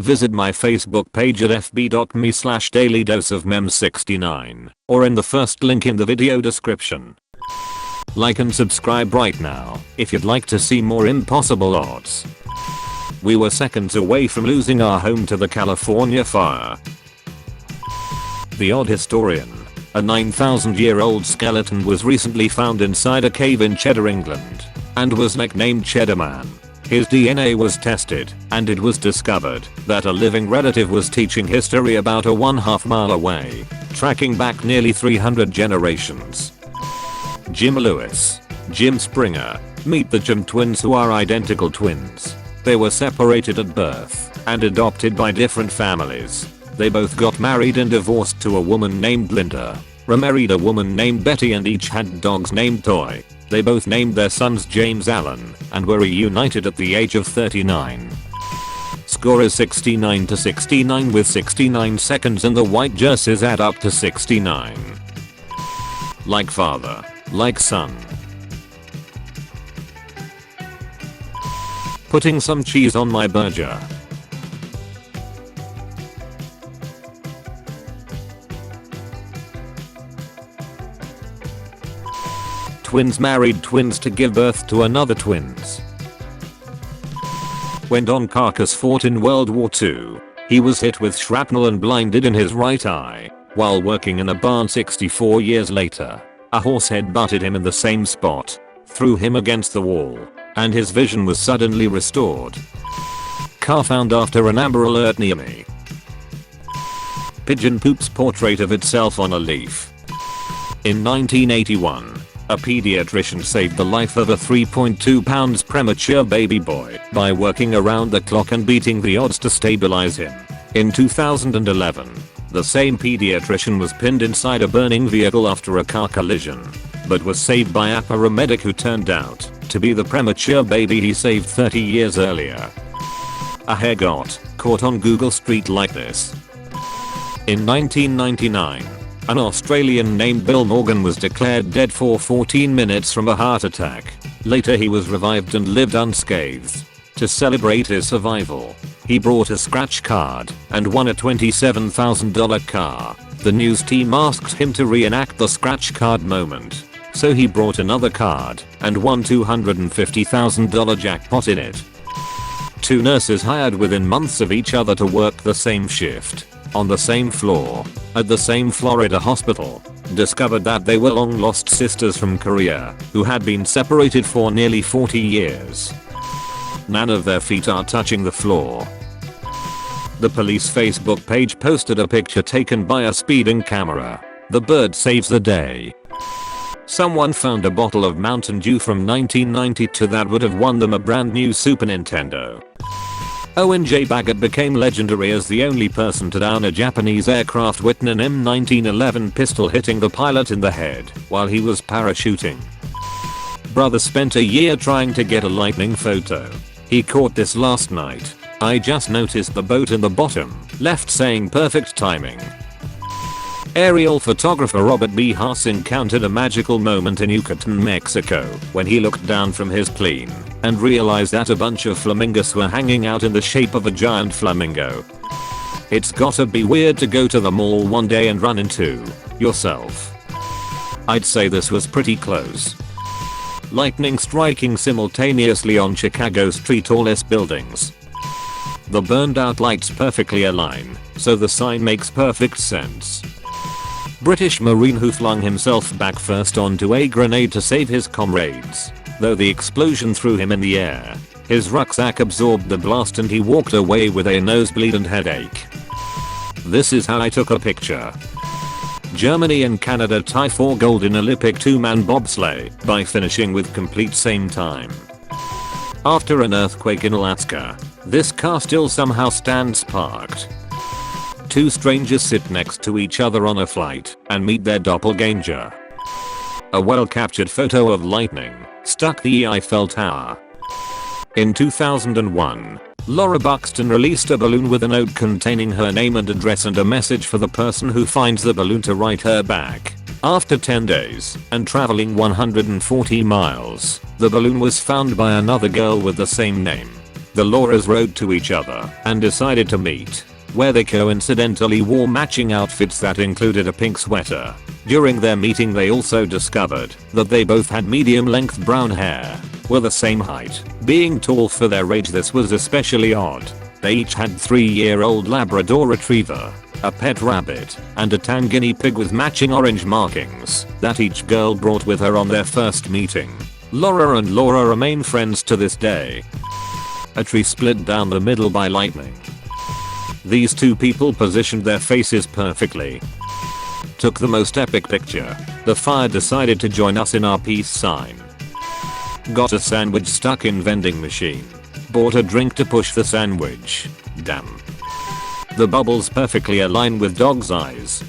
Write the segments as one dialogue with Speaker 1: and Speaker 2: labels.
Speaker 1: Visit my Facebook page at fb.me/dailydoseofmem69 or in the first link in the video description. Like and subscribe right now if you'd like to see more impossible odds. We were seconds away from losing our home to the California fire. The Odd Historian. A 9,000-year-old skeleton was recently found inside a cave in Cheddar, England, and was nicknamed Cheddar Man. His DNA was tested, and it was discovered that a living relative was teaching history about a 1/2 mile away, tracking back nearly 300 generations. Jim Lewis. Jim Springer. Meet the Jim twins, who are identical twins. They were separated at birth and adopted by different families. They both got married and divorced to a woman named Linda, remarried a woman named Betty, and each had dogs named Toy. They both named their sons James Allen and were reunited at the age of 39. Score is 69-69 with 69 seconds, and the white jerseys add up to 69. Like father, like son. Putting some cheese on my burger. Twins married twins to give birth to another twins. When Don Carcass fought in World War II, he was hit with shrapnel and blinded in his right eye. While working in a barn 64 years later, a horse head butted him in the same spot, threw him against the wall, and his vision was suddenly restored. Car found after an Amber Alert near me. Pigeon poops portrait of itself on a leaf. In 1981, a pediatrician saved the life of a 3.2 pounds premature baby boy by working around the clock and beating the odds to stabilize him. In 2011, the same pediatrician was pinned inside a burning vehicle after a car collision, but was saved by a paramedic who turned out to be the premature baby he saved 30 years earlier. A hare got caught on Google Street like this. In 1999, an Australian named Bill Morgan was declared dead for 14 minutes from a heart attack. Later he was revived and lived unscathed. To celebrate his survival, he brought a scratch card and won a $27,000 car. The news team asked him to reenact the scratch card moment, so he brought another card and won $250,000 jackpot in it. Two nurses hired within months of each other to work the same shift on the same floor at the same Florida hospital discovered that they were long lost sisters from Korea who had been separated for nearly 40 years. None of their feet are touching the floor. The police Facebook page posted a picture taken by a speeding camera. The bird saves the day. Someone found a bottle of Mountain Dew from 1992 that would have won them a brand new Super Nintendo. Owen J. Baggett became legendary as the only person to down a Japanese aircraft with an M1911 pistol hitting the pilot in the head while he was parachuting. Brother spent a year trying to get a lightning photo. He caught this last night. I just noticed the boat in the bottom left saying perfect timing. Aerial photographer Robert B. Haas encountered a magical moment in Yucatan, Mexico when he looked down from his plane and realized that a bunch of flamingos were hanging out in the shape of a giant flamingo. It's gotta be weird to go to the mall one day and run into yourself. I'd say this was pretty close. Lightning striking simultaneously on Chicago's three tallest buildings. The burned out lights perfectly align, so the sign makes perfect sense. British Marine who flung himself back first onto a grenade to save his comrades. Though the explosion threw him in the air, his rucksack absorbed the blast and he walked away with a nosebleed and headache. This is how I took a picture. Germany and Canada tie for gold in Olympic two-man bobsleigh by finishing with complete same time. After an earthquake in Alaska, this car still somehow stands parked. Two strangers sit next to each other on a flight and meet their doppelganger. A well-captured photo of lightning struck the Eiffel Tower. In 2001, Laura Buxton released a balloon with a note containing her name and address and a message for the person who finds the balloon to write her back. After 10 days and traveling 140 miles, the balloon was found by another girl with the same name. The Lauras rode to each other and decided to meet, where they coincidentally wore matching outfits that included a pink sweater. During their meeting they also discovered that they both had medium length brown hair, were the same height, being tall for their age. This was especially odd. They each had 3-year-old Labrador Retriever, a pet rabbit, and a tan guinea pig with matching orange markings that each girl brought with her on their first meeting. Laura and Laura remain friends to this day. A tree split down the middle by lightning. These two people positioned their faces perfectly. Took the most epic picture. The fire decided to join us in our peace sign. Got a sandwich stuck in vending machine. Bought a drink to push the sandwich. Damn. The bubbles perfectly align with dog's eyes.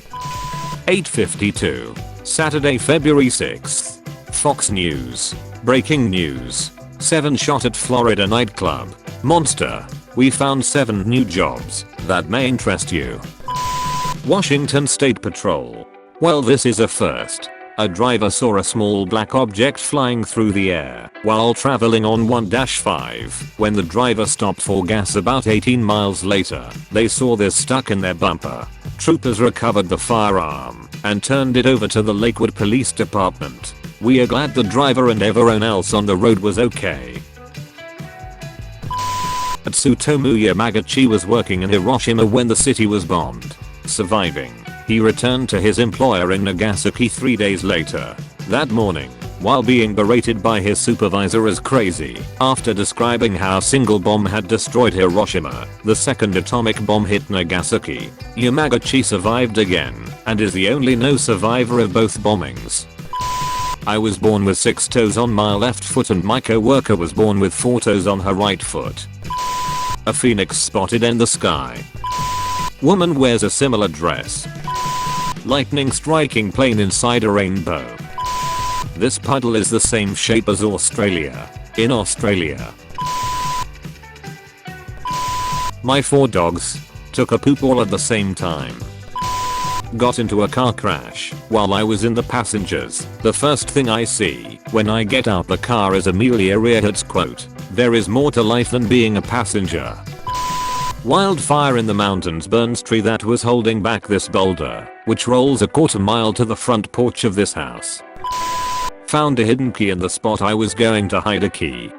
Speaker 1: 8:52. Saturday, February 6th. Fox News. Breaking news. 7 shot at Florida nightclub. Monster. We found 7 new jobs that may interest you. Washington State Patrol. Well, this is a first. A driver saw a small black object flying through the air while traveling on 1-5. When the driver stopped for gas about 18 miles later, they saw this stuck in their bumper. Troopers recovered the firearm and turned it over to the Lakewood Police Department. We are glad the driver and everyone else on the road was okay. Tsutomu Yamaguchi was working in Hiroshima when the city was bombed. Surviving, he returned to his employer in Nagasaki 3 days later. That morning, while being berated by his supervisor as crazy after describing how a single bomb had destroyed Hiroshima, the second atomic bomb hit Nagasaki. Yamaguchi survived again and is the only no survivor of both bombings. I was born with 6 toes on my left foot and my co-worker was born with 4 toes on her right foot. A phoenix spotted in the sky. Woman wears a similar dress. Lightning striking plane inside a rainbow. This puddle is the same shape as Australia. In Australia. My 4 dogs took a poop all at the same time. Got into a car crash while I was in the passengers. The first thing I see when I get out the car is Amelia Earhart's quote, "There is more to life than being a passenger." Wildfire in the mountains burns tree that was holding back this boulder, which rolls a quarter mile to the front porch of this house. Found a hidden key in the spot I was going to hide a key.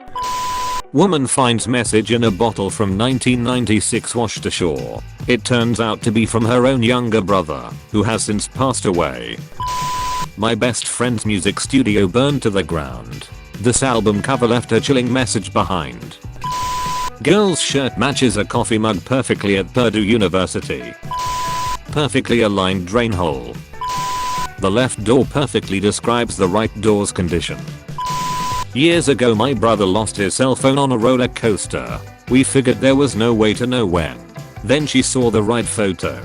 Speaker 1: Woman finds message in a bottle from 1996 washed ashore. It turns out to be from her own younger brother, who has since passed away. My best friend's music studio burned to the ground. This album cover left a chilling message behind. Girl's shirt matches a coffee mug perfectly at Purdue University. Perfectly aligned drain hole. The left door perfectly describes the right door's condition. Years ago my brother lost his cell phone on a roller coaster. We figured there was no way to know when. Then she saw the right photo.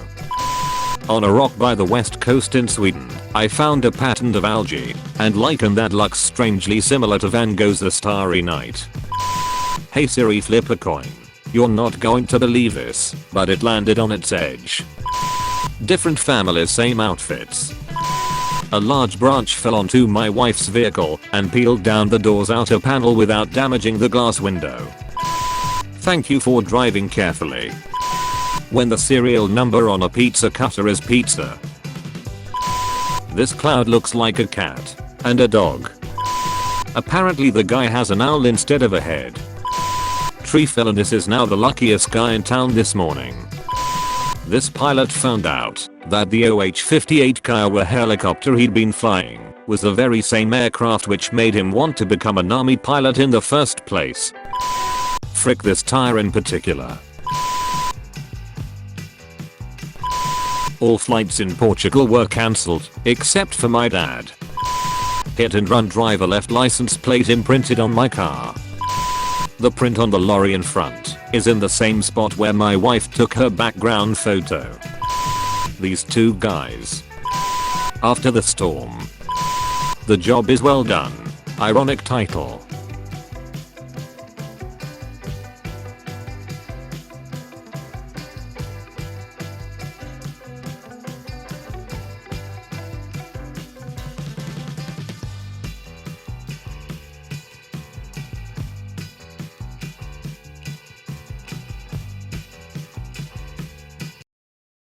Speaker 1: On a rock by the west coast in Sweden, I found a pattern of algae and lichen that looks strangely similar to Van Gogh's The Starry Night. Hey Siri, flip a coin. You're not going to believe this, but it landed on its edge. Different families, same outfits. A large branch fell onto my wife's vehicle and peeled down the door's outer panel without damaging the glass window. Thank you for driving carefully. When the serial number on a pizza cutter is pizza. This cloud looks like a cat and a dog. Apparently the guy has an owl instead of a head. Tree fell and this is now the luckiest guy in town this morning. This pilot found out that the OH-58 Kiowa helicopter he'd been flying was the very same aircraft which made him want to become an army pilot in the first place. Frick this tire in particular. All flights in Portugal were cancelled, except for my dad. Hit and run driver left license plate imprinted on my car. The print on the lorry in front is in the same spot where my wife took her background photo. These 2 guys. After the storm. The job is well done. Ironic title.